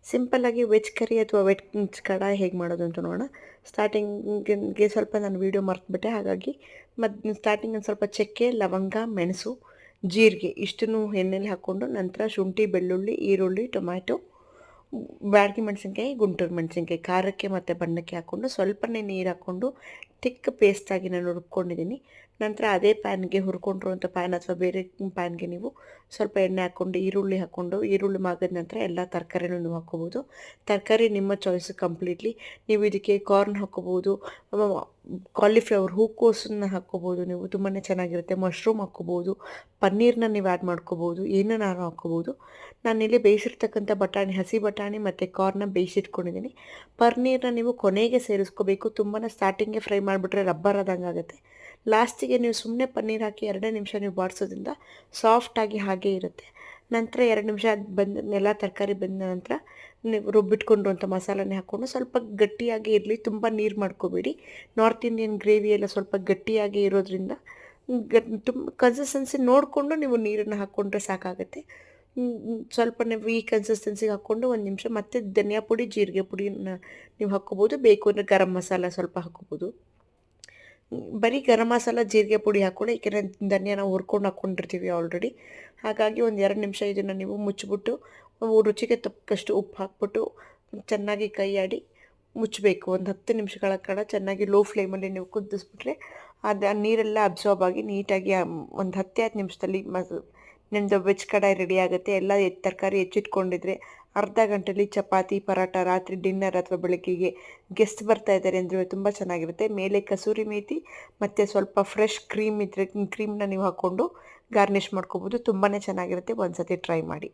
ಸಿಂಪಲ್ಲಾಗಿ ವೆಜ್ ಕರಿ ಅಥವಾ ವೆಜ್ ಕಡಾಯಿ ಹೇಗೆ ಮಾಡೋದು ಅಂತ ನೋಡೋಣ. ಸ್ಟಾರ್ಟಿಂಗಿಗೆ ಸ್ವಲ್ಪ ನಾನು ವೀಡಿಯೋ ಮರ್ತುಬಿಟ್ಟೆ, ಹಾಗಾಗಿ ಸ್ಟಾರ್ಟಿಂಗ್ ಒಂದು ಸ್ವಲ್ಪ ಚಕ್ಕೆ, ಲವಂಗ, ಮೆಣಸು, ಜೀರಿಗೆ ಇಷ್ಟನ್ನು ಎಣ್ಣೆಲಿ ಹಾಕ್ಕೊಂಡು ನಂತರ ಶುಂಠಿ, ಬೆಳ್ಳುಳ್ಳಿ, ಈರುಳ್ಳಿ, ಟೊಮ್ಯಾಟೊ, ಬ್ಯಾಡಗಿ ಮೆಣಸಿನ್ಕಾಯಿ, ಗುಂಟೂರು ಮೆಣಸಿನ್ಕಾಯಿ ಖಾರಕ್ಕೆ ಮತ್ತು ಬಣ್ಣಕ್ಕೆ ಹಾಕ್ಕೊಂಡು ಸ್ವಲ್ಪನೇ ನೀರು ಹಾಕ್ಕೊಂಡು ತಿಕ್ಕ ಪೇಸ್ಟಾಗಿ ನಾನು ರುಬ್ಕೊಂಡಿದ್ದೀನಿ. ನಂತರ ಅದೇ ಪ್ಯಾನ್ಗೆ ಹುರ್ಕೊಂಡಿರುವಂಥ ಪ್ಯಾನ್ ಅಥವಾ ಬೇರೆ ಪ್ಯಾನ್ಗೆ ನೀವು ಸ್ವಲ್ಪ ಎಣ್ಣೆ ಹಾಕ್ಕೊಂಡು ಈರುಳ್ಳಿ ಮಾಗಿದ ನಂತರ ಎಲ್ಲ ತರಕಾರಿನೂ ನೀವು ಹಾಕ್ಕೋಬೋದು. ತರಕಾರಿ ನಿಮ್ಮ ಚಾಯ್ಸು ಕಂಪ್ಲೀಟ್ಲಿ. ನೀವು ಇದಕ್ಕೆ ಕಾರ್ನ್ ಹಾಕ್ಕೋಬೋದು, ಕಾಲಿಫ್ಲವರ್ ಹೂಕೋಸನ್ನ ಹಾಕ್ಕೋಬೋದು, ನೀವು ತುಂಬಾ ಚೆನ್ನಾಗಿರುತ್ತೆ. ಮಶ್ರೂಮ್ ಹಾಕ್ಕೋಬೋದು, ಪನ್ನೀರನ್ನ ನೀವು ಆ್ಯಡ್ ಮಾಡ್ಕೋಬೋದು, ಏನನ್ನ ಹಾಕ್ಕೋಬೋದು. ನಾನಿಲ್ಲಿ ಬೇಯಿಸಿರ್ತಕ್ಕಂಥ ಹಸಿ ಬಟಾಣಿ ಮತ್ತು ಕಾರ್ನ ಬೇಯಿಸಿಟ್ಕೊಂಡಿದ್ದೀನಿ. ಪನ್ನೀರನ್ನ ನೀವು ಕೊನೆಗೆ ಸೇರಿಸ್ಕೋಬೇಕು. ತುಂಬಾ ಸ್ಟಾರ್ಟಿಂಗ್ಗೆ ಫ್ರೈ ಮಾಡಿಬಿಟ್ರೆ ರಬ್ಬರ್ ಆದಂಗೆ ಆಗುತ್ತೆ. ಲಾಸ್ಟಿಗೆ ನೀವು ಸುಮ್ಮನೆ ಪನ್ನೀರ್ ಹಾಕಿ 2 ನಿಮಿಷ ನೀವು ಬಾಡಿಸೋದ್ರಿಂದ ಸಾಫ್ಟಾಗಿ ಹಾಗೇ ಇರುತ್ತೆ. ನಂತರ 2 ನಿಮಿಷ ಎಲ್ಲ ತರಕಾರಿ ಬೆಂದ ನಂತರ ನೀವು ರುಬ್ಬಿಟ್ಕೊಂಡಿರುವಂಥ ಮಸಾಲನೇ ಹಾಕ್ಕೊಂಡು ಸ್ವಲ್ಪ ಗಟ್ಟಿಯಾಗಿ ಇರಲಿ, ತುಂಬ ನೀರು ಮಾಡ್ಕೋಬೇಡಿ. ನಾರ್ತ್ ಇಂಡಿಯನ್ ಗ್ರೇವಿ ಎಲ್ಲ ಸ್ವಲ್ಪ ಗಟ್ಟಿಯಾಗಿ ಇರೋದ್ರಿಂದ ತುಂಬ ಕನ್ಸಿಸ್ಟೆನ್ಸಿ ನೋಡಿಕೊಂಡು ನೀವು ನೀರನ್ನು ಹಾಕ್ಕೊಂಡ್ರೆ ಸಾಕಾಗುತ್ತೆ. ಸ್ವಲ್ಪ ನೀವು ಈ ಕನ್ಸಿಸ್ಟೆನ್ಸಿಗೆ ಹಾಕ್ಕೊಂಡು 1 ನಿಮಿಷ ಮತ್ತೆ ಧನಿಯಾ ಪುಡಿ, ಜೀರಿಗೆ ಪುಡಿನ ನೀವು ಹಾಕ್ಕೋಬೋದು. ಬೇಕು ಅಂದರೆ ಗರಂ ಮಸಾಲ ಸ್ವಲ್ಪ ಹಾಕ್ಕೋಬೋದು. ಬರೀ ಗರಂ ಮಸಾಲ, ಜೀರಿಗೆ ಪುಡಿ ಹಾಕ್ಕೊಳ್ಳಿ, ಏಕೆಂದರೆ ಧನಿಯಾ ನಾವು ಹುರ್ಕೊಂಡು ಹಾಕ್ಕೊಂಡಿರ್ತೀವಿ ಆಲ್ರೆಡಿ. ಹಾಗಾಗಿ 1-2 ನಿಮಿಷ ಇದನ್ನು ನೀವು ಮುಚ್ಚಿಬಿಟ್ಟು ರುಚಿಗೆ ತಕ್ಕಷ್ಟು ಉಪ್ಪು ಹಾಕ್ಬಿಟ್ಟು ಚೆನ್ನಾಗಿ ಕೈಯಾಡಿ ಮುಚ್ಚಬೇಕು. ಒಂದು 10 ನಿಮಿಷಗಳ ಕಾಲ ಚೆನ್ನಾಗಿ ಲೋ ಫ್ಲೇಮಲ್ಲಿ ನೀವು ಕುದಿಸ್ಬಿಟ್ರೆ ಅದು ನೀರೆಲ್ಲ ಅಬ್ಸಾರ್ಬ್ ಆಗಿ ನೀಟಾಗಿ ಒಂದು 10 ನಿಮಿಷದಲ್ಲಿ ನಿಮ್ಮದು ವೆಜ್ ಕಡಾಯಿ ರೆಡಿ ಆಗುತ್ತೆ. ಎಲ್ಲ ತರಕಾರಿ ಹೆಚ್ಚಿಟ್ಕೊಂಡಿದ್ರೆ ಅರ್ಧ ಗಂಟೆಯಲ್ಲಿ ಚಪಾತಿ, ಪರಾಟ, ರಾತ್ರಿ ಡಿನ್ನರ್ ಅಥವಾ ಬೆಳಗ್ಗೆಗೆ ಗೆಸ್ಟ್ ಬರ್ತಾ ಇದ್ದಾರೆ ಅಂದರೆ ತುಂಬ ಚೆನ್ನಾಗಿರುತ್ತೆ. ಮೇಲೆ ಕಸೂರಿ ಮೇಥಿ ಮತ್ತು ಸ್ವಲ್ಪ ಫ್ರೆಶ್ ಕ್ರೀಮ್ ಇದ್ದರೆ ಕ್ರೀಮ್ನ ನೀವು ಹಾಕ್ಕೊಂಡು ಗಾರ್ನಿಷ್ ಮಾಡ್ಕೋಬೋದು. ತುಂಬಾ ಚೆನ್ನಾಗಿರುತ್ತೆ. ಒಂದು ಸತಿ ಟ್ರೈ ಮಾಡಿ.